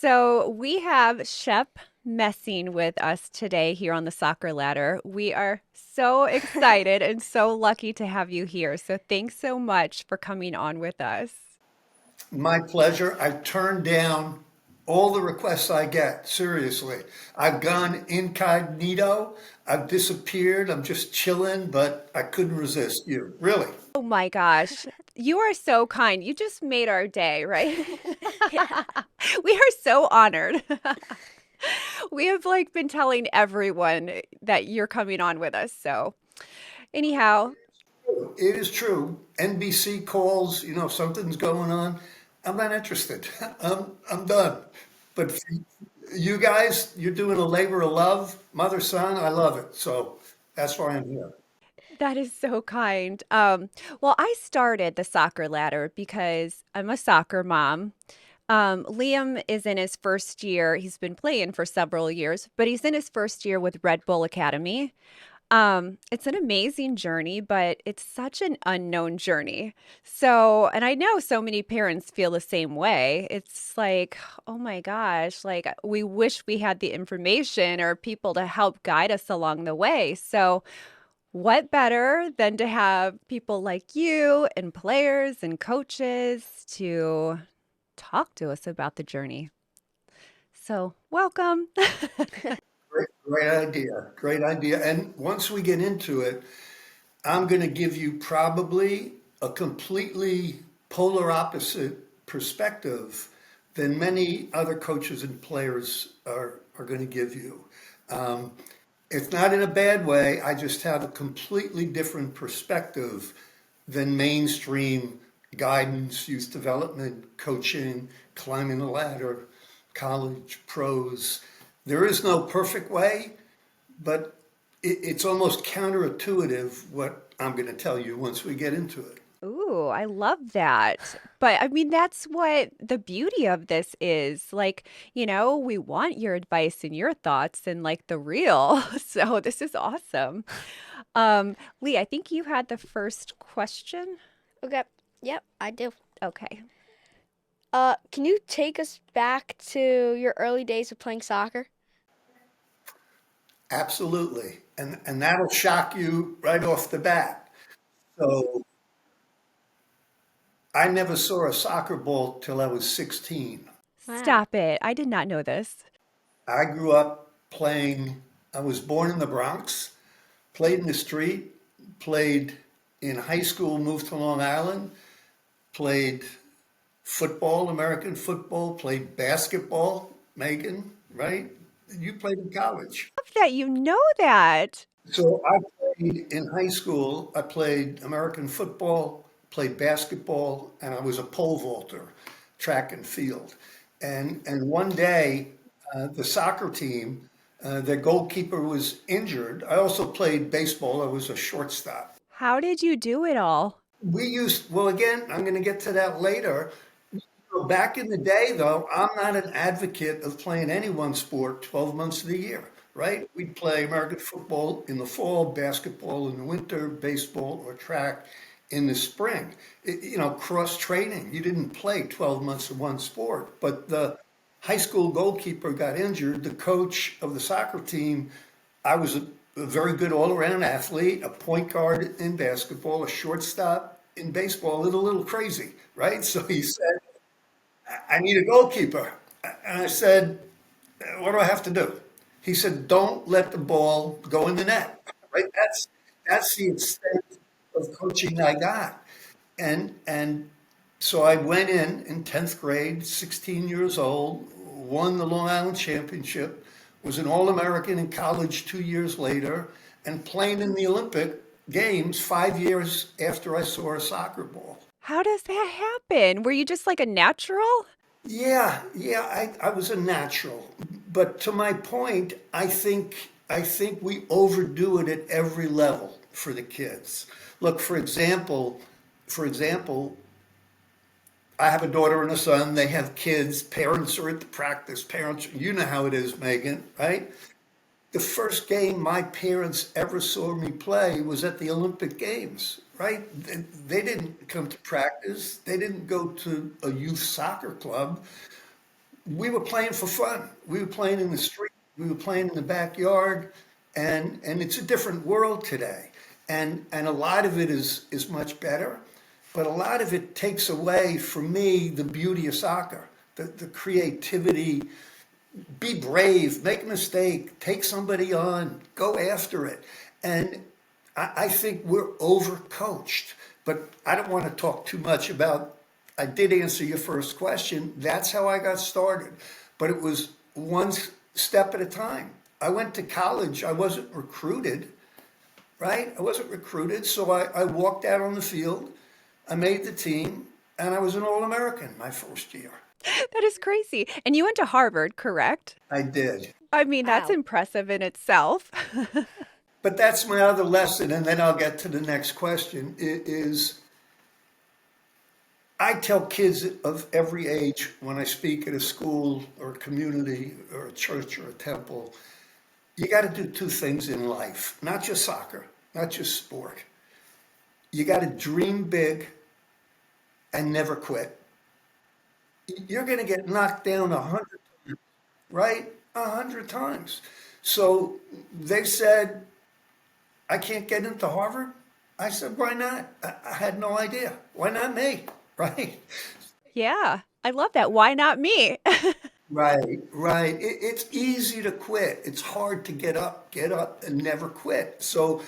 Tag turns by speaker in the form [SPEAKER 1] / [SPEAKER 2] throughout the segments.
[SPEAKER 1] So we have Shep Messing with us today here on the Soccer Ladder. We are so excited and so lucky to have you here. So thanks so much for coming on with us.
[SPEAKER 2] My pleasure. I've turned down all the requests I get. Seriously. I've gone incognito. I've disappeared. I'm just chilling, but I couldn't resist you. Really.
[SPEAKER 1] Oh my gosh, you are so kind. You just made our day, right?
[SPEAKER 3] Yeah.
[SPEAKER 1] We are so honored. We have been telling everyone that you're coming on with us. So anyhow,
[SPEAKER 2] It is true. NBC calls, something's going on. I'm not interested. I'm done. But for you guys, you're doing a labor of love, mother, son. I love it. So that's why I'm here.
[SPEAKER 1] that is so kind. Well, I started the soccer ladder because I'm a soccer mom. Liam is in his first year. He's been playing for several years, but he's in his first year with Red Bull Academy. It's an amazing journey, but it's such an unknown journey. So, and I know so many parents feel the same way. It's like, oh my gosh, we wish we had the information or people to help guide us along the way. So, what better than to have people like you and players and coaches to talk to us about the journey? So, welcome.
[SPEAKER 2] Great idea. Great idea. And once we get into it, I'm going to give you probably a completely polar opposite perspective than many other coaches and players are going to give you. Um, it's not in a bad way. I just have a completely different perspective than mainstream guidance, youth development, coaching, climbing the ladder, college, pros. There is no perfect way, but it's almost counterintuitive what I'm going to tell you once we get into it.
[SPEAKER 1] Ooh, I love that. But I mean, that's what the beauty of this is. We want your advice and your thoughts and the real. So this is awesome. Lee, I think you had the first question.
[SPEAKER 3] Okay. Yep, I do.
[SPEAKER 1] Okay.
[SPEAKER 3] Can you take us back to your early days of playing soccer?
[SPEAKER 2] Absolutely. And that'll shock you right off the bat. So I never saw a soccer ball till I was 16.
[SPEAKER 3] Wow.
[SPEAKER 1] Stop it. I did not know this.
[SPEAKER 2] I grew up playing, I was born in the Bronx, played in the street, played in high school, moved to Long Island, played football, American football, played basketball, Megan, right? You played in college.
[SPEAKER 1] Love that you know that.
[SPEAKER 2] So I played in high school, I played American football, played basketball, and I was a pole vaulter, track and field. And one day, the soccer team, their goalkeeper was injured. I also played baseball. I was a shortstop.
[SPEAKER 1] How did you do it all?
[SPEAKER 2] Well, again, I'm going to get to that later. So back in the day, though, I'm not an advocate of playing any one sport 12 months of the year, right? We'd play American football in the fall, basketball in the winter, baseball or track in the spring. Cross training. You didn't play 12 months of one sport, but the high school goalkeeper got injured. The coach of the soccer team, I was a very good all around athlete, a point guard in basketball, a shortstop in baseball, a little crazy, right? So he said, I need a goalkeeper. And I said, what do I have to do? He said, don't let the ball go in the net. Right? That's the extent of coaching I got. And so I went in 10th grade, 16 years old, won the Long Island Championship, was an All-American in college 2 years later, and playing in the Olympic Games 5 years after I saw a soccer ball.
[SPEAKER 1] How does that happen? Were you just like a natural?
[SPEAKER 2] Yeah, I was a natural. But to my point, I think we overdo it at every level for the kids. Look, for example, I have a daughter and a son. They have kids. Parents are at the practice. Parents, you know how it is, Megan, right? The first game my parents ever saw me play was at the Olympic Games, right? They didn't come to practice. They didn't go to a youth soccer club. we were playing for fun. We were playing in the street. We were playing in the backyard, and it's a different world today. And a lot of it is much better, but a lot of it takes away from me the beauty of soccer, the creativity. Be brave, make a mistake, take somebody on, go after it. And I think we're overcoached. But I don't want to talk too much about, I did answer your first question. That's how I got started. But it was one step at a time. I went to college, I wasn't recruited, right? I wasn't recruited, so I walked out on the field, I made the team, and I was an All American my first year.
[SPEAKER 1] That is crazy. And you went to Harvard, correct?
[SPEAKER 2] I did.
[SPEAKER 1] I mean, that's
[SPEAKER 3] Wow.
[SPEAKER 1] impressive in itself.
[SPEAKER 2] But that's my other lesson, and then I'll get to the next question, is I tell kids of every age when I speak at a school or a community or a church or a temple, you got to do two things in life, not just soccer, not just sport. You got to dream big and never quit. You're going to get knocked down 100, right? 100 times. So they said, I can't get into Harvard. I said, why not? I had no idea. Why not me? Right?
[SPEAKER 1] Yeah, I love that. Why not me?
[SPEAKER 2] Right, right. It's easy to quit. It's hard to get up and never quit. So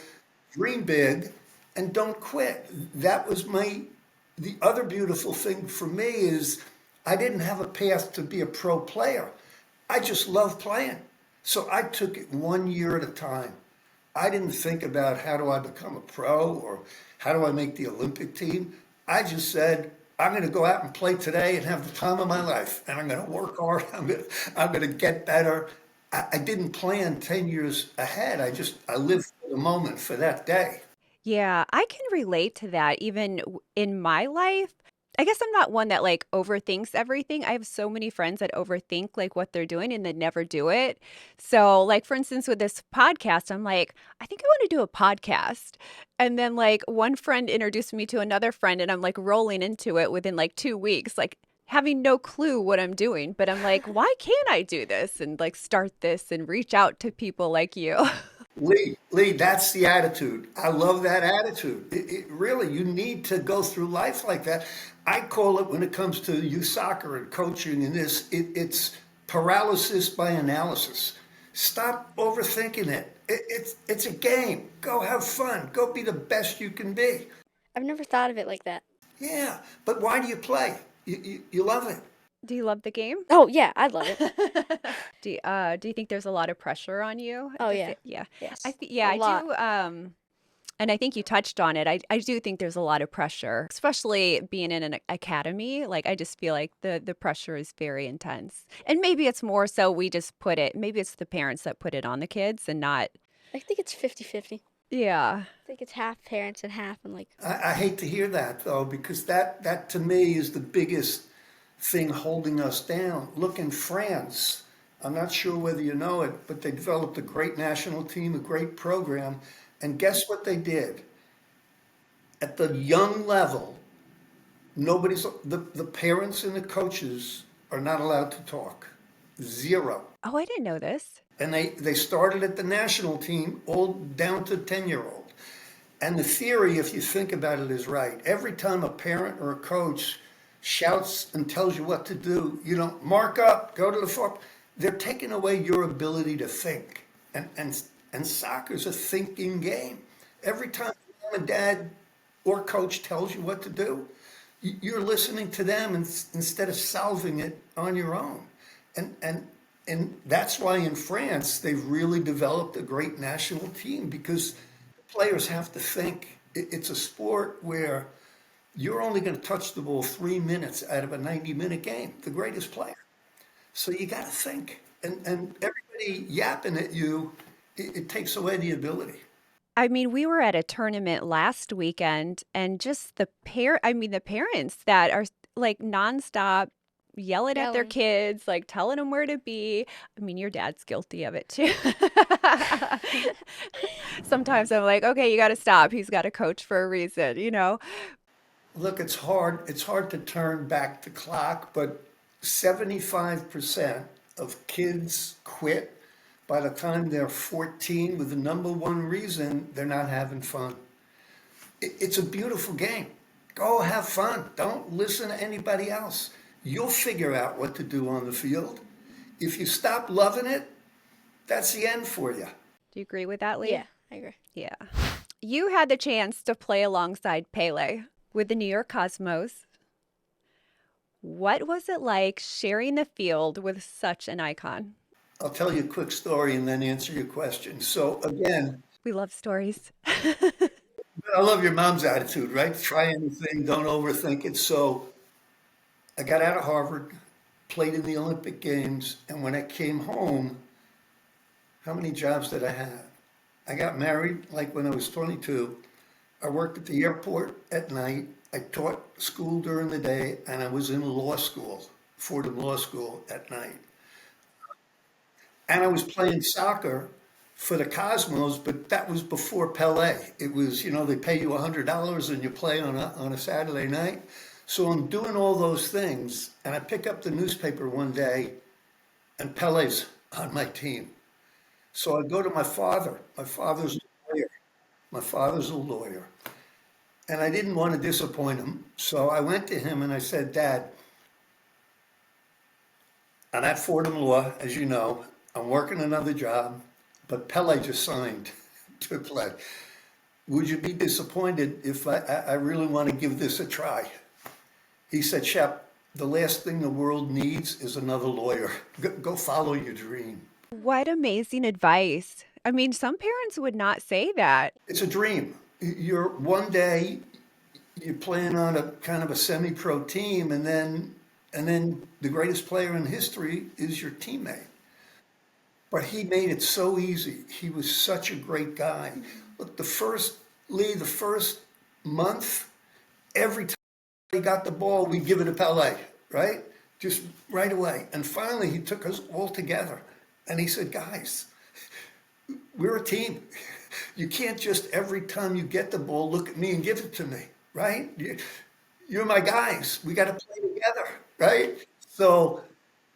[SPEAKER 2] dream big and don't quit. That was the other beautiful thing for me is I didn't have a path to be a pro player. I just love playing. So I took it 1 year at a time. I didn't think about how do I become a pro or how do I make the Olympic team. I just said, I'm going to go out and play today and have the time of my life. And I'm going to work hard. I'm going to get better. I didn't plan 10 years ahead. I lived for the moment for that day.
[SPEAKER 1] Yeah, I can relate to that even in my life. I guess I'm not one that like overthinks everything. I have so many friends that overthink like what they're doing and then never do it. So, like for instance, with this podcast, I'm like, I think I want to do a podcast. And then like one friend introduced me to another friend and I'm like rolling into it within like 2 weeks, like having no clue what I'm doing. But I'm like, why can't I do this and like start this and reach out to people like you?
[SPEAKER 2] Lee, that's the attitude. I love that attitude. It really, you need to go through life like that. I call it when it comes to youth soccer and coaching and this, it's paralysis by analysis. Stop overthinking it. It's a game. Go have fun. Go be the best you can be.
[SPEAKER 3] I've never thought of it like that.
[SPEAKER 2] Yeah, but why do you play? You love it.
[SPEAKER 1] Do you love the game?
[SPEAKER 3] Oh, yeah, I love it.
[SPEAKER 1] Do you think there's a lot of pressure on you
[SPEAKER 3] Oh,
[SPEAKER 1] at
[SPEAKER 3] yeah.
[SPEAKER 1] yeah.
[SPEAKER 3] Yes.
[SPEAKER 1] Yeah,
[SPEAKER 3] A
[SPEAKER 1] I
[SPEAKER 3] lot.
[SPEAKER 1] do and I think you touched on it. I do think there's a lot of pressure, especially being in an academy. Like I just feel like the pressure is very intense. And maybe it's more so we just put it, maybe it's the parents that put it on the kids and not
[SPEAKER 3] I think it's 50-50.
[SPEAKER 1] yeah.
[SPEAKER 3] I think it's half parents and half and like,
[SPEAKER 2] I hate to hear that though, because that to me is the biggest thing holding us down. Look in France. I'm not sure whether you know it, but they developed a great national team, a great program. And guess what they did? At the young level, the parents and the coaches are not allowed to talk. Zero.
[SPEAKER 1] Oh, I didn't know this.
[SPEAKER 2] And they started at the national team all down to 10-year-old. And the theory, if you think about it, is right. Every time a parent or a coach shouts and tells you what to do, mark up, go to the fork, they're taking away your ability to think. And soccer's a thinking game. Every time mom and dad or coach tells you what to do, you're listening to them instead of solving it on your own. And that's why in France they've really developed a great national team because players have to think. It's a sport where you're only going to touch the ball 3 minutes out of a 90-minute game, the greatest player. So you got to think. And everybody yapping at you, it takes away the ability.
[SPEAKER 1] I mean, we were at a tournament last weekend and just the parents that are like nonstop yelling at their
[SPEAKER 3] yelling.
[SPEAKER 1] kids, like telling them where to be. I mean, your dad's guilty of it too. Sometimes I'm like, okay, you got to stop. He's got a coach for a reason, you know?
[SPEAKER 2] Look, it's hard. It's hard to turn back the clock, but 75% of kids quit by the time they're 14 with the number one reason they're not having fun. It's a beautiful game. Go have fun. Don't listen to anybody else. You'll figure out what to do on the field. If you stop loving it, that's the end for you.
[SPEAKER 1] Do you agree with that, Lee?
[SPEAKER 3] Yeah, I agree.
[SPEAKER 1] Yeah. You had the chance to play alongside Pele with the New York Cosmos. What was it like sharing the field with such an icon?
[SPEAKER 2] I'll tell you a quick story and then answer your question. So again,
[SPEAKER 1] We love stories.
[SPEAKER 2] I love your mom's attitude, right? Try anything, don't overthink it. So I got out of Harvard, played in the Olympic Games, and when I came home, how many jobs did I have? I got married like when I was 22. I worked at the airport at night. I taught school during the day, and I was in law school, Fordham Law School at night. And I was playing soccer for the Cosmos, but that was before Pele. It was, they pay you $100 and you play on a Saturday night. So I'm doing all those things, and I pick up the newspaper one day, and Pele's on my team. So I go to my father. My father's a lawyer. My father's a lawyer. And I didn't want to disappoint him. So I went to him and I said, Dad, I'm at Fordham Law, as you know. I'm working another job, but Pele just signed to play. Would you be disappointed if I really want to give this a try? He said, Shep, the last thing the world needs is another lawyer. Go follow your dream.
[SPEAKER 1] What amazing advice. I mean, some parents would not say that.
[SPEAKER 2] It's a dream. You're one day you're playing on a kind of a semi-pro team, and then the greatest player in history is your teammate. But he made it so easy. He was such a great guy. Look, the first month, every time he got the ball, we'd give it to Pele, right? Just right away. And finally, he took us all together. And he said, guys, we're a team. You can't just every time you get the ball, look at me and give it to me, right? You're my guys. We got to play together, right? So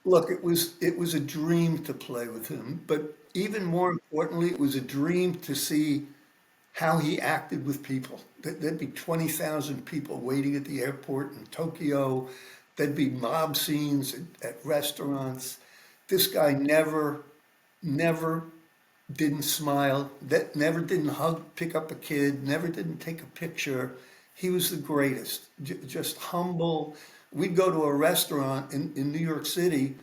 [SPEAKER 2] look, it was a dream to play with him, but even more importantly, it was a dream to see how he acted with people. There'd be 20,000 people waiting at the airport in Tokyo. There'd be mob scenes at restaurants. This guy never didn't smile, that never didn't hug, pick up a kid, never didn't take a picture. He was the greatest, just humble. We'd go to a restaurant in New York City,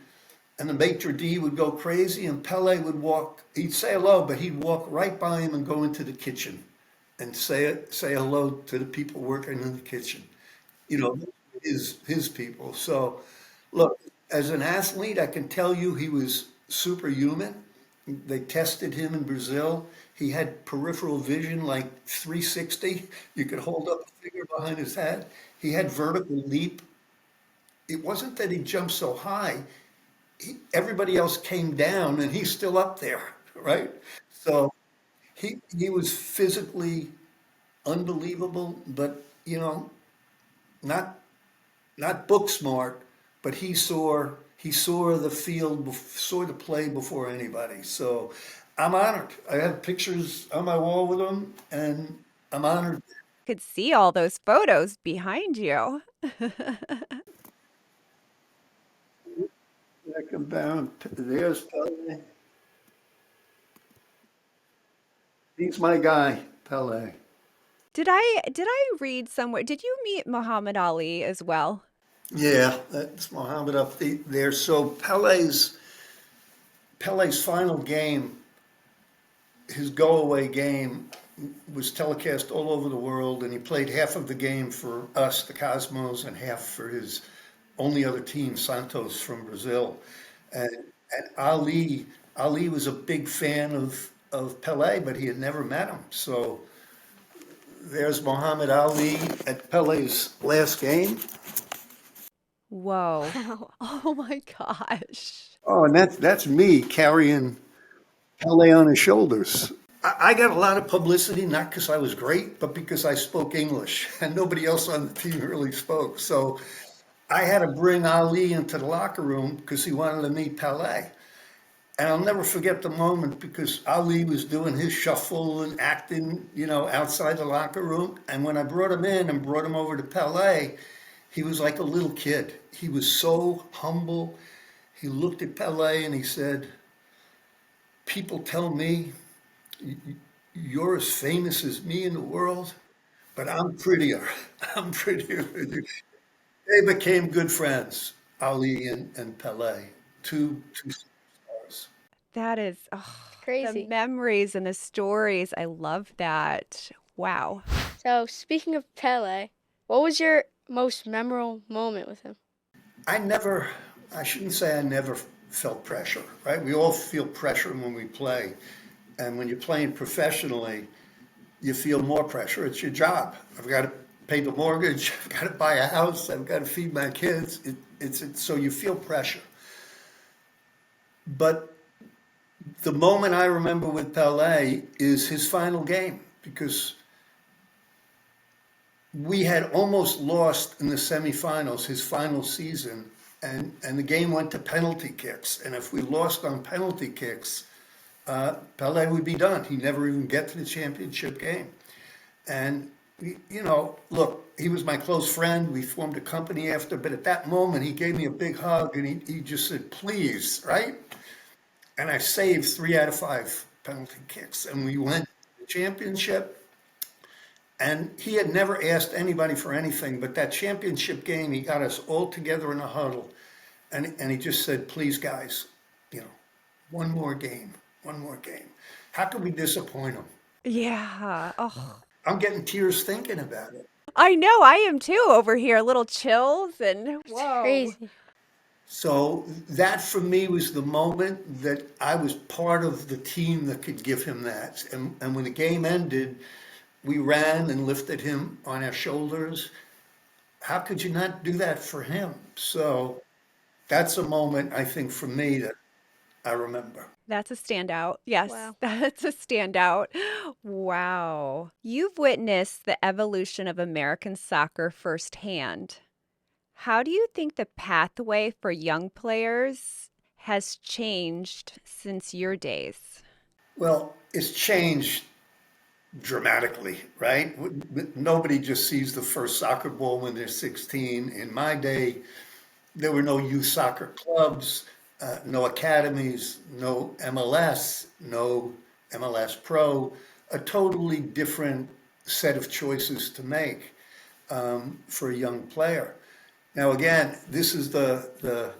[SPEAKER 2] and the maitre d' would go crazy, and Pele would walk. He'd say hello, but he'd walk right by him and go into the kitchen and say hello to the people working in the kitchen. You know, his people. So, look, as an athlete, I can tell you he was superhuman. They tested him in Brazil. He had peripheral vision like 360. You could hold up a finger behind his head. He had vertical leap. It wasn't that he jumped so high. Everybody else came down and he's still up there, right? So he was physically unbelievable, but not not book smart, but he saw the field, saw the play before anybody. So I'm honored. I have pictures on my wall with him, and I'm honored.
[SPEAKER 1] Could see all those photos behind you.
[SPEAKER 2] Beckenbauer, there's Pele. He's my guy, Pele.
[SPEAKER 1] Did I read somewhere? Did you meet Muhammad Ali as well?
[SPEAKER 2] Yeah, that's Muhammad up there. So Pele's final game, his go away game, was telecast all over the world, and he played half of the game for us, the Cosmos, and half for his only other team, Santos from Brazil. And Ali was a big fan of Pele, but he had never met him. So there's Muhammad Ali at Pele's last game.
[SPEAKER 1] Whoa.
[SPEAKER 3] Wow.
[SPEAKER 1] Oh my gosh.
[SPEAKER 2] Oh, and that's me carrying Pele on his shoulders. I got a lot of publicity, not because I was great, but because I spoke English, and nobody else on the team really spoke. So I had to bring Ali into the locker room because he wanted to meet Pele. And I'll never forget the moment because Ali was doing his shuffle and acting, outside the locker room. And when I brought him in and brought him over to Pele, he was like a little kid. He was so humble. He looked at Pele and he said, "People tell me you're as famous as me in the world, but I'm prettier. I'm prettier than you." They became good friends, Ali and Pele, two stars.
[SPEAKER 1] That is,
[SPEAKER 3] It's
[SPEAKER 1] oh, the
[SPEAKER 3] crazy.
[SPEAKER 1] memories and the stories. I love that. Wow.
[SPEAKER 3] So, speaking of Pele, what was your most memorable moment with him?
[SPEAKER 2] I never, I shouldn't say I never felt pressure, right? We all feel pressure when we play. And when you're playing professionally, you feel more pressure. It's your job. I've got to pay the mortgage. I've got to buy a house. I've got to feed my kids. So you feel pressure. But the moment I remember with Pelé is his final game because we had almost lost in the semifinals his final season, and the game went to penalty kicks. And if we lost on penalty kicks, Pelé would be done. He'd never even get to the championship game. And, look, he was my close friend. We formed a company after, but at that moment, he gave me a big hug and he just said, "Please," right? And I saved 3 out of 5 penalty kicks. And we went to the championship. And he had never asked anybody for anything, but that championship game, he got us all together in a huddle. And he just said, "Please, guys, you know, one more game, one more game." How could we disappoint him?
[SPEAKER 1] Yeah. Oh,
[SPEAKER 2] I'm getting tears thinking about it.
[SPEAKER 1] I know. I am too over here. Little chills and
[SPEAKER 3] It's
[SPEAKER 1] whoa.
[SPEAKER 3] crazy.
[SPEAKER 2] So that for me was the moment that I was part of the team that could give him that. And when the game ended, we ran and lifted him on our shoulders. How could you not do that for him? So that's a moment I think for me that I remember.
[SPEAKER 1] That's a standout. Yes,
[SPEAKER 3] Wow.
[SPEAKER 1] that's a standout. Wow. You've witnessed the evolution of American soccer firsthand. How do you think the pathway for young players has changed since your days?
[SPEAKER 2] Well, it's changed dramatically, right? Nobody just sees the first soccer ball when they're 16. In my day, there were no youth soccer clubs, no academies, no MLS, no MLS Pro, a totally different set of choices to make for a young player. Now, again, this is the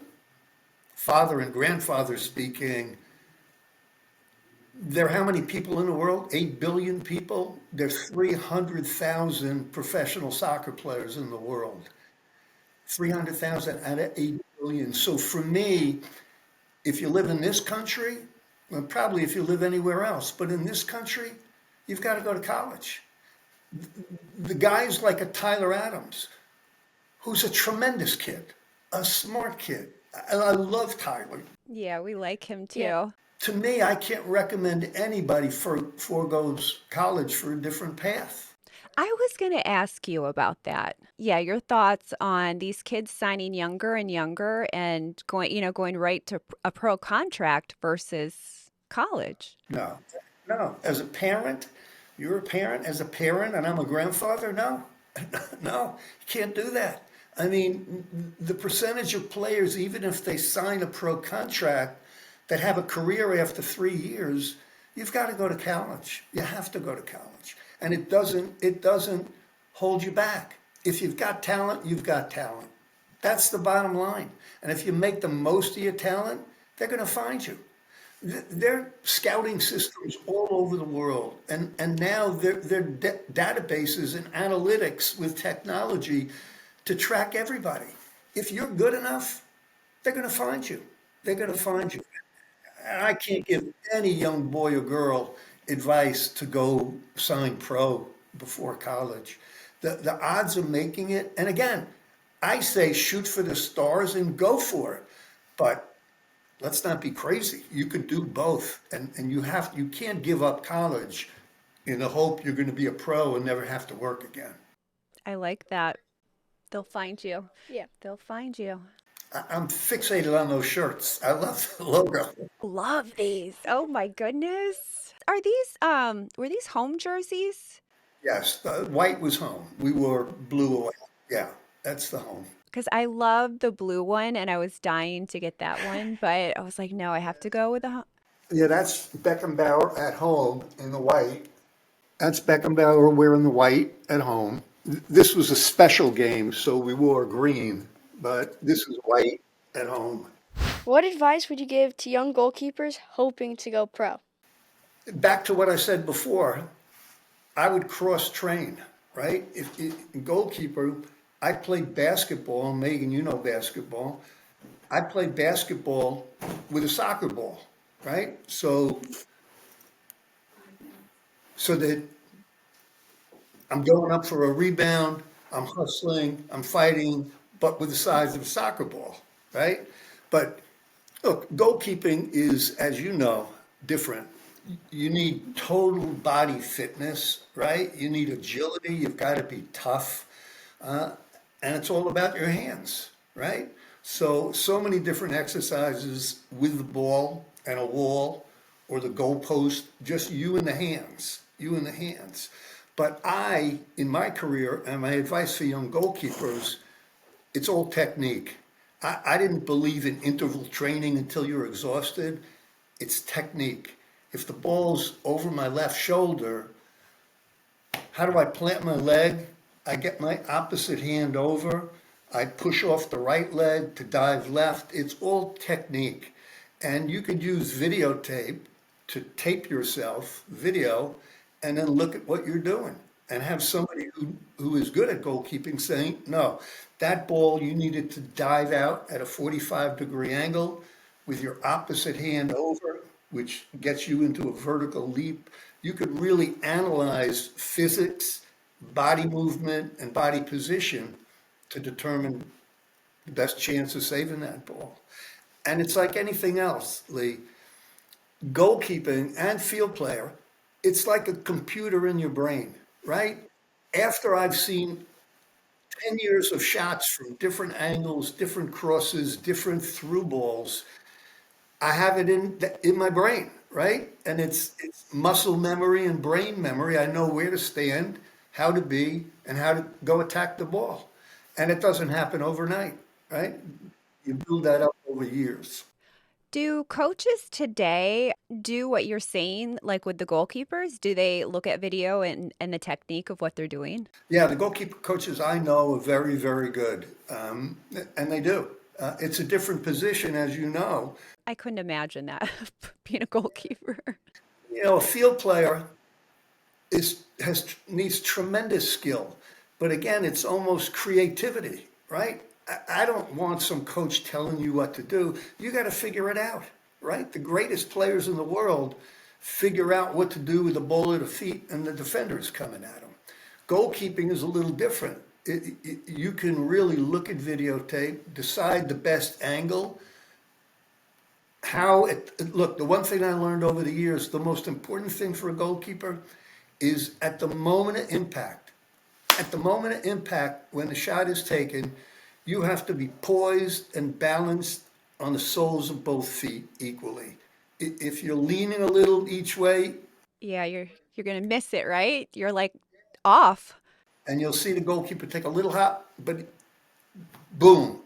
[SPEAKER 2] father and grandfather speaking. There are how many people in the world? 8 billion people. There's 300,000 professional soccer players in the world. 300,000 out of 8 billion. So for me, if you live in this country, well, probably if you live anywhere else, but in this country, you've got to go to college. The guys like a Tyler Adams, who's a tremendous kid, a smart kid. I love Tyler.
[SPEAKER 1] Yeah, we like him
[SPEAKER 3] Yeah.
[SPEAKER 1] too.
[SPEAKER 2] To me, I can't recommend anybody foregoes college for a different path.
[SPEAKER 1] I was going to ask you about that. Yeah, your thoughts on these kids signing younger and younger and going right to a pro contract versus college.
[SPEAKER 2] No, no. As a parent, you're a parent. As a parent, and I'm a grandfather. No, no, you can't do that. I mean, the percentage of players, even if they sign a pro contract, that have a career after 3 years, you've got to go to college. You have to go to college, and it doesn't hold you back. If you've got talent, you've got talent. That's the bottom line. And if you make the most of your talent, they're going to find you. They're scouting systems all over the world, and now they're databases and analytics with technology to track everybody. If you're good enough, they're going to find you. They're going to find you. And I can't give any young boy or girl advice to go sign pro before college. The odds of making it, and again, I say shoot for the stars and go for it. But let's not be crazy. You could do both, and you can't give up college in the hope you're going to be a pro and never have to work again.
[SPEAKER 1] I like that. They'll find you.
[SPEAKER 3] Yeah.
[SPEAKER 1] They'll find you.
[SPEAKER 2] I'm fixated on those shirts. I love the logo.
[SPEAKER 1] Love these. Oh my goodness. Are these were these home jerseys?
[SPEAKER 2] Yes, the white was home. We wore blue away. Yeah, that's the home.
[SPEAKER 1] Because I love the blue one and I was dying to get that one, but I was like, no, I have to go with the
[SPEAKER 2] Yeah, that's Beckenbauer at home in the white. That's Beckenbauer wearing the white at home. This was a special game, so we wore green, but this is white at home.
[SPEAKER 3] What advice would you give to young goalkeepers hoping to go pro?
[SPEAKER 2] Back to what I said before, I would cross train, right? If goalkeeper, I played basketball. Megan, you know basketball. I played basketball with a soccer ball, right? So that I'm going up for a rebound, I'm hustling, I'm fighting, but with the size of a soccer ball, right? But look, goalkeeping is, as you know, different. You need total body fitness, right? You need agility. You've got to be tough. Uh, and it's all about your hands, right? So many different exercises with the ball and a wall or the goalpost, just you in the hands, you in the hands. But in my career, and my advice for young goalkeepers, it's all technique. I didn't believe in interval training until you're exhausted. It's technique. If the ball's over my left shoulder, how do I plant my leg? I get my opposite hand over. I push off the right leg to dive left. It's all technique. And you could use videotape to tape yourself, video, and then look at what you're doing and have somebody who is good at goalkeeping saying, no, that ball you needed to dive out at a 45-degree angle with your opposite hand over, which gets you into a vertical leap. You could really analyze physics, body movement, and body position to determine the best chance of saving that ball. And it's like anything else, Lee. Goalkeeping and field player, it's like a computer in your brain, right? After I've seen 10 years of shots from different angles, different crosses, different through balls, I have it in my brain, right? And it's muscle memory and brain memory. I know where to stand, how to be, and how to go attack the ball. And it doesn't happen overnight, right? You build that up over years.
[SPEAKER 1] Do coaches today do what you're saying, like with the goalkeepers? Do they look at video and the technique of what they're doing?
[SPEAKER 2] Yeah, the goalkeeper coaches I know are very, very good, and they do. It's a different position, as you know.
[SPEAKER 1] I couldn't imagine that being a goalkeeper.
[SPEAKER 2] You know, a field player needs tremendous skill, but again, it's almost creativity, right? I don't want some coach telling you what to do. You got to figure it out, right? The greatest players in the world figure out what to do with the ball at the feet and the defenders coming at them. Goalkeeping is a little different. You can really look at videotape, decide the best angle. Look, the one thing I learned over the years, the most important thing for a goalkeeper is at the moment of impact. At the moment of impact, when the shot is taken, you have to be poised and balanced on the soles of both feet equally. If you're leaning a little each way,
[SPEAKER 1] Yeah, you're gonna miss it, right? You're like off.
[SPEAKER 2] and you'll see the goalkeeper take a little hop, but boom,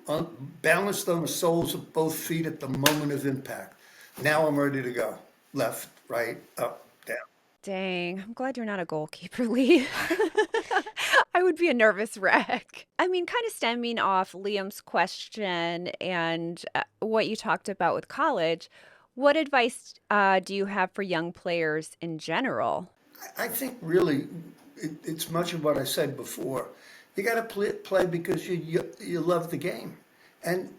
[SPEAKER 2] balanced on the soles of both feet at the moment of impact. Now I'm ready to go. Left, right, up, down.
[SPEAKER 1] Dang, I'm glad you're not a goalkeeper, Lee. I would be a nervous wreck. I mean, kind of stemming off Liam's question and what you talked about with college, what advice do you have for young players in general?
[SPEAKER 2] I think really it's much of what I said before. You got to play because you love the game, and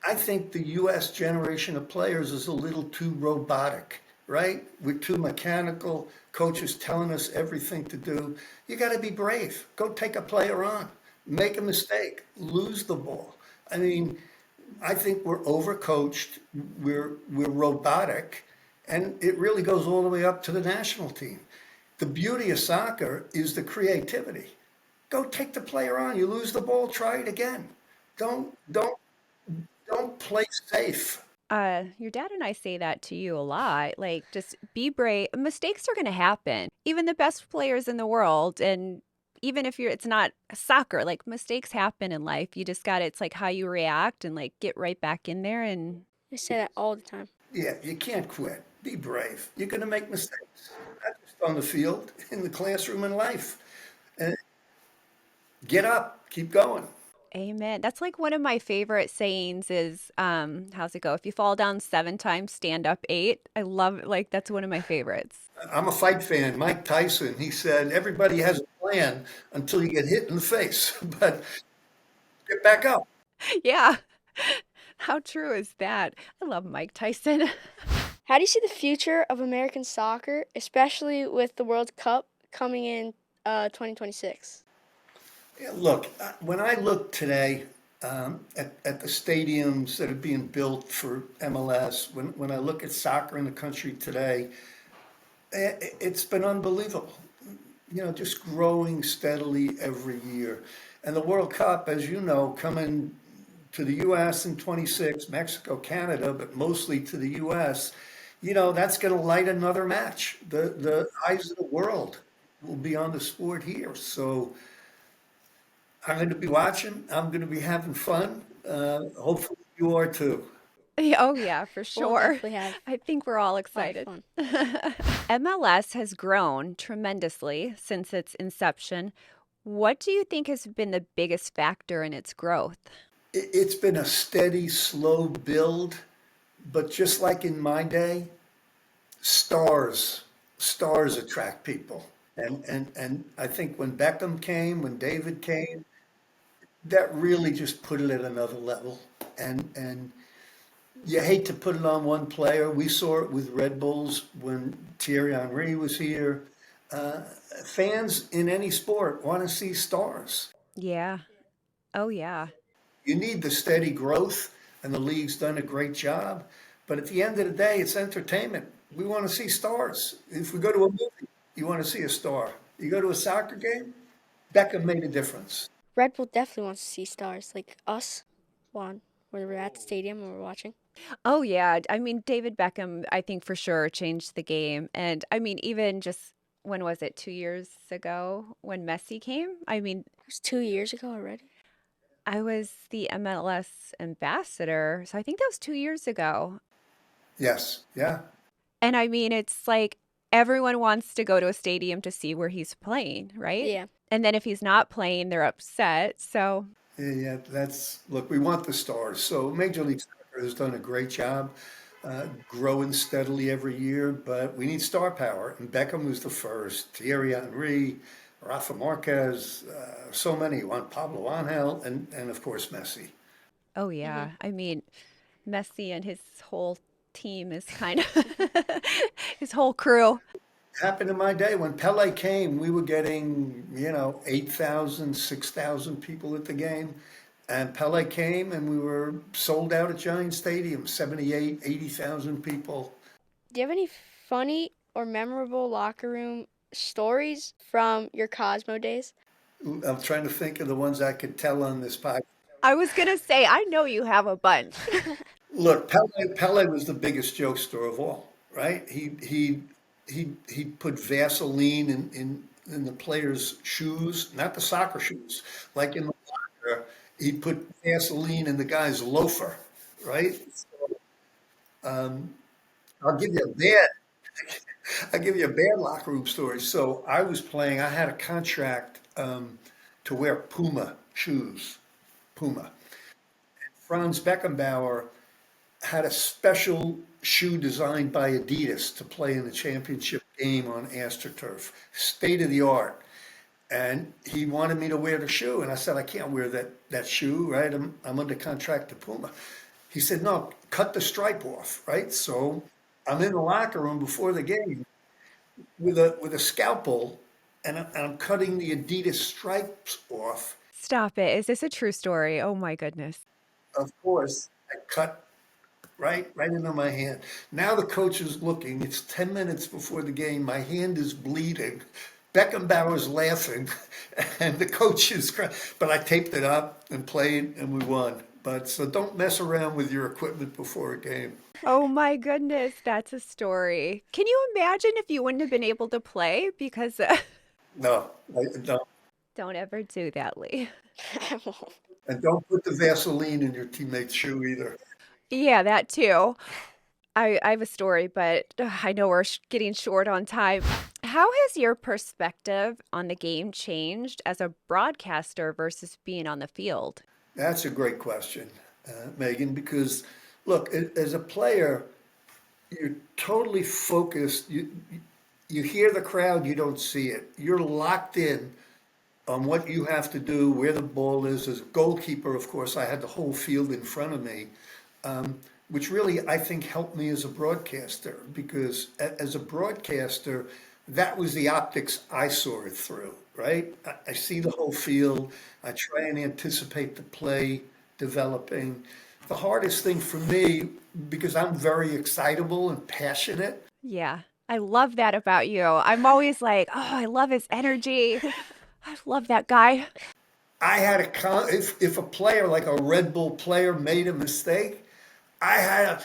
[SPEAKER 2] I think the U.S. generation of players is a little too robotic, right? We're too mechanical. Coaches telling us everything to do. You got to be brave. Go take a player on, make a mistake, lose the ball. I mean, I think we're overcoached. We're robotic, and it really goes all the way up to the national team. The beauty of soccer is the creativity. go take the player on. You lose the ball, try it again. Don't don't don't play safe.
[SPEAKER 1] Your dad and I say that to you a lot. Like, just be brave. Mistakes are going to happen. Even the best players in the world, and even if it's not soccer, like mistakes happen in life. You just got to, it's like how you react and like get right back in there. And
[SPEAKER 3] I say that all the time.
[SPEAKER 2] Yeah, you can't quit. Be brave. You're going to make mistakes, not just on the field, in the classroom, in life. And get up, keep going.
[SPEAKER 1] amen. That's like one of my favorite sayings is, how's it go? If you fall down 7 times, stand up 8. I love it. Like, that's one of my favorites.
[SPEAKER 2] I'm a fight fan. Mike Tyson, he said, everybody has a plan until you get hit in the face, but get back up.
[SPEAKER 1] Yeah. How true is that? I love Mike Tyson.
[SPEAKER 3] How do you see the future of American soccer, especially with the World Cup coming in 2026?
[SPEAKER 2] Yeah, look, when I look today at the stadiums that are being built for MLS, when I look at soccer in the country today, it's been unbelievable. Just growing steadily every year. And the World Cup, as you know, coming to the US in 26, Mexico, Canada, but mostly to the US, that's going to light another match. The eyes of the world will be on the sport here. So I'm going to be watching. I'm going to be having fun. Hopefully you are too.
[SPEAKER 1] Yeah, oh, yeah, for
[SPEAKER 3] We'll
[SPEAKER 1] sure.
[SPEAKER 3] definitely have
[SPEAKER 1] I think we're all
[SPEAKER 3] a lot of
[SPEAKER 1] excited.
[SPEAKER 3] fun.
[SPEAKER 1] MLS has grown tremendously since its inception. What do you think has been the biggest factor in its growth?
[SPEAKER 2] It's been a steady, slow build, but just like in my day, stars stars attract people. And I think when Beckham came, when David came, that really just put it at another level. And you hate to put it on one player. We saw it with Red Bulls when Thierry Henry was here. Uh, Fans in any sport want to see stars.
[SPEAKER 1] Yeah. Oh, yeah.
[SPEAKER 2] You need the steady growth, and the league's done a great job. But at the end of the day, it's entertainment. We want to see stars. If we go to a movie, you want to see a star. You go to a soccer game, Beckham made a difference.
[SPEAKER 3] Red Bull definitely wants to see stars like us, one, when we're at the stadium and we're watching.
[SPEAKER 1] Oh, yeah. I mean, David Beckham, I think for sure changed the game. And I mean, even just when was it, 2 years ago when Messi came? I mean,
[SPEAKER 3] It was 2 years ago already.
[SPEAKER 1] I was the MLS ambassador. So I think that was 2 years ago.
[SPEAKER 2] Yes, yeah,
[SPEAKER 1] And I mean, it's like everyone wants to go to a stadium to see where he's playing, right?
[SPEAKER 3] Yeah.
[SPEAKER 1] And then if he's not playing, they're upset. So,
[SPEAKER 2] yeah, yeah. Look, we want the stars. So Major League Soccer has done a great job growing steadily every year, but we need star power. And Beckham was the first. Thierry Henry, Rafa Marquez, so many. Juan Pablo Angel, and of course Messi.
[SPEAKER 1] oh,
[SPEAKER 3] Hmm.
[SPEAKER 1] yeah. I mean, Messi and his whole team is kind of his whole crew.
[SPEAKER 2] Happened in my day when Pele came, we were getting, 8,000, 6,000 people at the game. And Pele came and we were sold out at Giant Stadium, 78, 80,000 people.
[SPEAKER 3] Do you have any funny or memorable locker room stories from your Cosmo days?
[SPEAKER 2] I'm trying to think of the ones I could tell on this podcast.
[SPEAKER 1] I was going to say, I know you have a bunch.
[SPEAKER 2] Look, Pele was the biggest jokester of all, right? He put Vaseline in the players' shoes, not the soccer shoes. Like in the locker, he put Vaseline in the guy's loafer, right? Um, I'll give you a bad, I'll give you a bad locker room story. So I was playing. I had a contract to wear Puma shoes, Puma. Franz Beckenbauer had a special shoe designed by Adidas to play in the championship game on AstroTurf, state of the art. And he wanted me to wear the shoe, and I said I can't wear that shoe, right? I'm under contract to Puma. He said no, cut the stripe off, right? So I'm in the locker room before the game with a scalpel, and I'm cutting the Adidas stripes off.
[SPEAKER 1] Stop it. Is this a true story? Oh my goodness.
[SPEAKER 2] Of course, I cut right into my hand. Now the coach is looking. It's 10 minutes before the game. My hand is bleeding. Beckenbauer's laughing, and the coach is crying. But I taped it up and played, and we won. But so don't mess around with your equipment before a game.
[SPEAKER 1] Oh my goodness, that's a story. Can you imagine if you wouldn't have been able to play? Because
[SPEAKER 2] No, no,
[SPEAKER 1] don't ever do that, Lee.
[SPEAKER 3] I won't.
[SPEAKER 2] and don't put the Vaseline in your teammate's shoe either.
[SPEAKER 1] Yeah, that too. I have a story, but I know we're getting short on time. How has your perspective on the game changed as a broadcaster versus being on the field?
[SPEAKER 2] That's a great question, Megan, because look, as a player, you're totally focused. You hear the crowd, you don't see it. You're locked in on what you have to do, where the ball is. As a goalkeeper, of course, I had the whole field in front of me, which really I think helped me as a broadcaster because as a broadcaster, that was the optics I saw it through, right? I see the whole field. I try and anticipate the play developing. The hardest thing for me, because I'm very excitable and passionate,
[SPEAKER 1] Yeah, I love that about you. I'm always like, oh, I love his energy. I love that guy.
[SPEAKER 2] I had a if a player like a Red Bull player made a mistake, I had to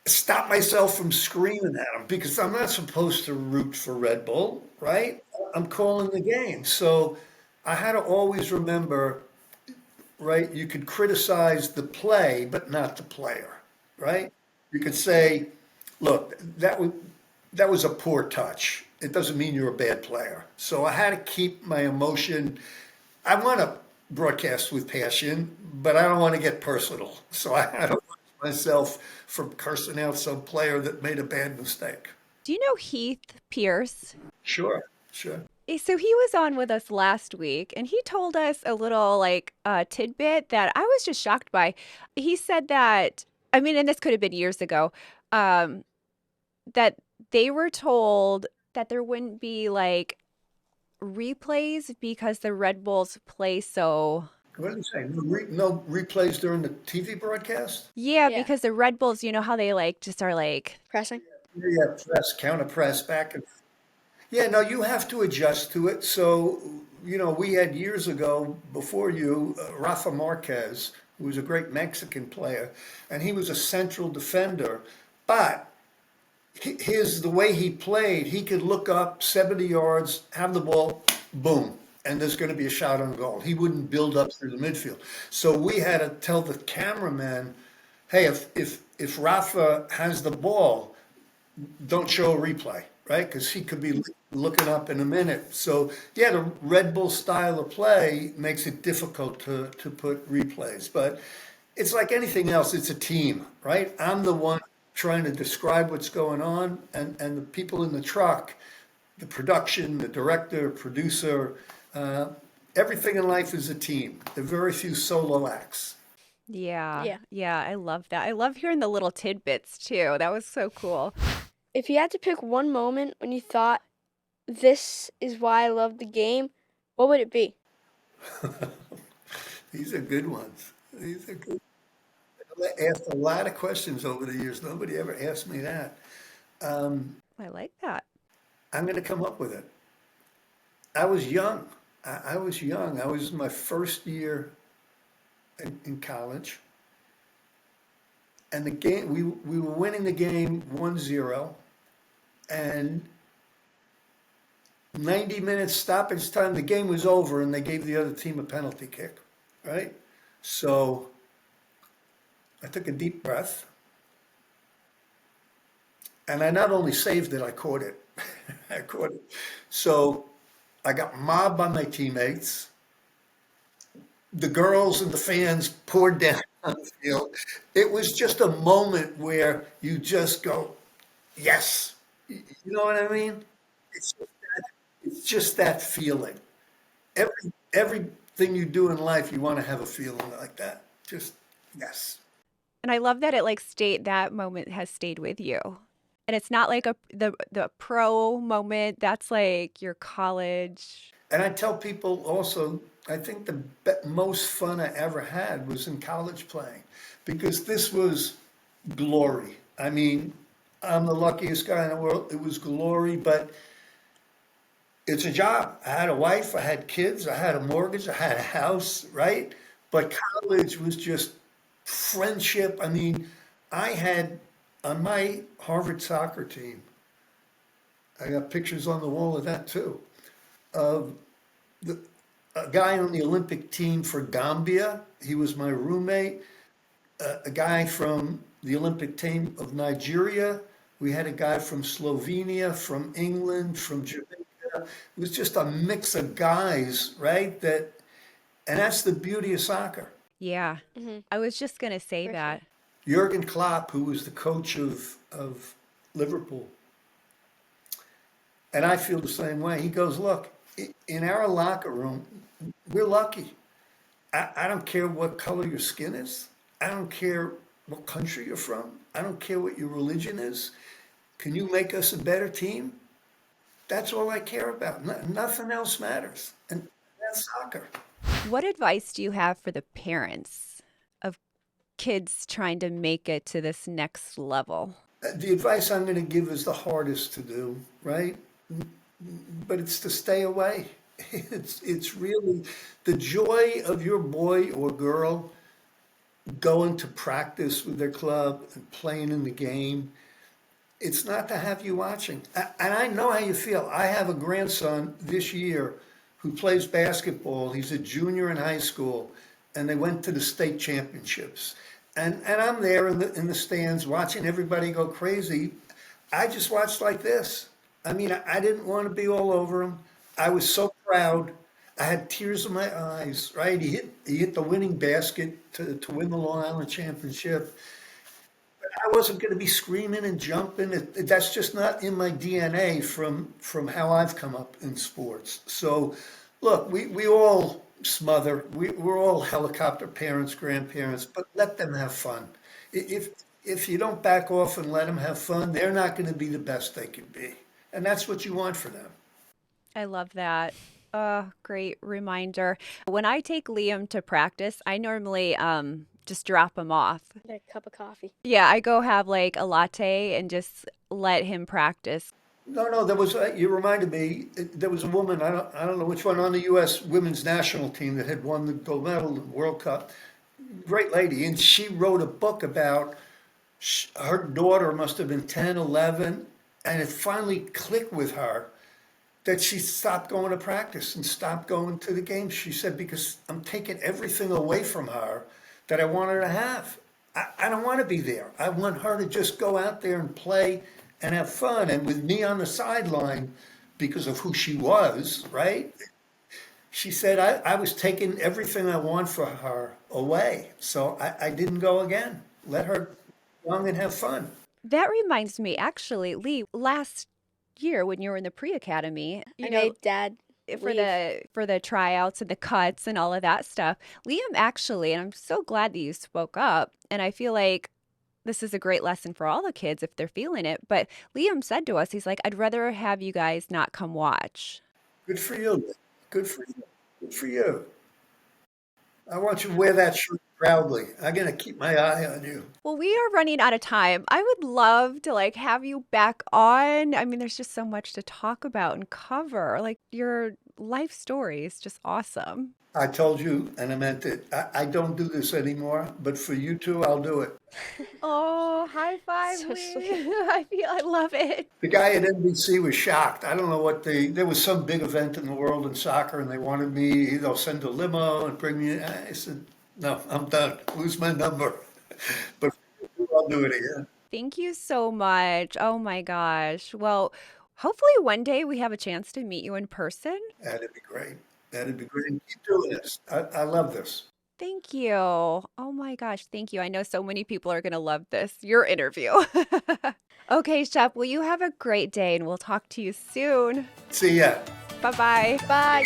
[SPEAKER 2] stop myself from screaming at him because I'm not supposed to root for Red Bull, right? I'm calling the game. So I had to always remember, right? You could criticize the play, but not the player, right? You could say, look, that was a poor touch. It doesn't mean you're a bad player. So I had to keep my emotion. I want to broadcast with passion, but I don't want to get personal. So I had to watch myself from cursing out some player that made a bad mistake.
[SPEAKER 1] Do you know Heath Pierce?
[SPEAKER 2] Sure, sure.
[SPEAKER 1] So he was on with us last week and he told us a little like tidbit that I was just shocked by. He said that, I mean, and this could have been years ago, um, that they were told that there wouldn't be like replays because the Red Bulls play so.
[SPEAKER 2] What did he say? No replays during the TV broadcast?
[SPEAKER 1] Yeah,
[SPEAKER 3] Yeah,
[SPEAKER 1] because the Red Bulls, you know how they like just are like,
[SPEAKER 3] pressing.
[SPEAKER 2] Yeah, press, counter press, back and yeah, no, you have to adjust to it. So, we had years ago before you, Rafa Marquez, who was a great Mexican player, and he was a central defender. But the way he played, he could look up 70 yards, have the ball, boom, and there's going to be a shot on goal. He wouldn't build up through the midfield. So we had to tell the cameraman, hey, if Rafa has the ball, don't show a replay, right? Because he could be looking up in a minute. So yeah, the Red Bull style of play makes it difficult to put replays. But it's like anything else, it's a team, right? I'm the one trying to describe what's going on, and the people in the truck, the production, the director, producer, uh, everything in life is a team. There are very few solo acts.
[SPEAKER 1] yeah,
[SPEAKER 3] Yeah.
[SPEAKER 1] yeah, I love that. I love hearing the little tidbits too. That was so cool.
[SPEAKER 3] If you had to pick one moment when you thought, this is why I love the game, what would it be?
[SPEAKER 2] These are good ones. These are good. I asked a lot of questions over the years. Nobody ever asked me that.
[SPEAKER 1] I like that.
[SPEAKER 2] I'm going to come up with it. I was young. I was young. I was in my first year in college. And the game, we were winning the game 1-0. And 90 minutes stoppage time, the game was over, and they gave the other team a penalty kick, right? So I took a deep breath. And I not only saved it, I caught it. I caught it. So I got mobbed by my teammates. The girls and the fans poured down on the field. It was just a moment where you just go, yes. You know what I mean? It's just that feeling. Everything you do in life, you want to have a feeling like that. Just yes.
[SPEAKER 1] And I love that it like stayed that moment has stayed with you. And it's not like the pro moment. That's like your college.
[SPEAKER 2] And I tell people also, I think the most fun I ever had was in college playing because this was glory. I mean, I'm the luckiest guy in the world. It was glory, but It's a job. I had a wife, I had kids, I had a mortgage, I had a house, right? But college was just friendship. I mean, I had on my Harvard soccer team, I got pictures on the wall of that too, of the, a guy on the Olympic team for Gambia. He was my roommate. A guy from the Olympic team of Nigeria. We had a guy from Slovenia, from England, from Jamaica. It was just a mix of guys, right? And that's the beauty of soccer.
[SPEAKER 1] Yeah.
[SPEAKER 3] Hmm.
[SPEAKER 1] I was just going to say
[SPEAKER 3] For sure.
[SPEAKER 1] that.
[SPEAKER 2] Jurgen Klopp, who was the coach of Liverpool, and I feel the same way. He goes, look, in our locker room, we're lucky. I don't care what color your skin is. I don't care what country you're from. I don't care what your religion is. Can you make us a better team? That's all I care about. Nothing else matters. And that's soccer.
[SPEAKER 1] What advice do you have for the parents of kids trying to make it to this next level?
[SPEAKER 2] The advice I'm going to give is the hardest to do, right? But it's to stay away. It's really the joy of your boy or girl going to practice with their club and playing in the game. It's not to have you watching. And I know how you feel. I have a grandson this year who plays basketball. He's a junior in high school, and they went to the state championships. And I'm there in the stands watching everybody go crazy. I just watched like this. I mean, I didn't want to be all over him. I was so proud. I had tears in my eyes, right? He hit the winning basket to win the Long Island Championship. I wasn't going to be screaming and jumping. That's just not in my DNA from how I've come up in sports. So, look, we all smother. We're all helicopter parents, grandparents, but let them have fun. If if you don't back off and let them have fun, they're not going to be the best they can be, and that's what you want for them.
[SPEAKER 1] I love that. Great reminder. When I take Liam to practice, I normally just drop him off.
[SPEAKER 3] Get a cup of coffee.
[SPEAKER 1] Yeah, I go have like a latte and just let him practice.
[SPEAKER 2] No, no, there was, you reminded me, there was a woman, I don't know which one, on the U.S. women's national team that had won the gold medal in the World Cup. Great lady. And she wrote a book about her daughter must have been 10, 11, and it finally clicked with her that she stopped going to practice and stopped going to the games. She said, because I'm taking everything away from her that I want her to have. I don't want to be there. I want her to just go out there and play and have fun. And with me on the sideline, because of who she was, right? She said, I was taking everything I want for her away. So I didn't go again. Let her go young and have fun.
[SPEAKER 1] That reminds me, actually, Lee, last year when you were in the pre-academy,
[SPEAKER 3] I made Dad
[SPEAKER 1] for
[SPEAKER 3] leave.
[SPEAKER 1] the tryouts and the cuts and all of that stuff, Liam actually, and I'm so glad that you spoke up, and I feel like this is a great lesson for all the kids if they're feeling it, but Liam said to us, he's like, I'd rather have you guys not come watch.
[SPEAKER 2] Good for you. Good for you. Good for you. I want you to wear that shirt proudly. I'm going to keep my eye on you.
[SPEAKER 1] Well, we are running out of time. I would love to like have you back on. I mean, there's just so much to talk about and cover. Like your life story is just awesome.
[SPEAKER 2] I told you, and I meant it. I don't do this anymore, but for you two, I'll do it.
[SPEAKER 1] Oh, high five,
[SPEAKER 3] So
[SPEAKER 1] Lee.
[SPEAKER 3] sweet.
[SPEAKER 1] I love it.
[SPEAKER 2] The guy at NBC was shocked. I don't know what there was some big event in the world in soccer, and they wanted me, they'll send a limo and bring me in. I said, no, I'm done. Lose my number. But for you, I'll do it again.
[SPEAKER 1] Thank you so much. Oh my gosh. Well, hopefully one day we have a chance to meet you in person.
[SPEAKER 2] That'd be great. That'd be great. Keep doing this. I love this.
[SPEAKER 1] Thank you. Oh my gosh. Thank you. I know so many people are going to love this, your interview. Okay, Shep, well, you have a great day and we'll talk to you soon.
[SPEAKER 2] See ya.
[SPEAKER 1] Bye bye.
[SPEAKER 3] Bye.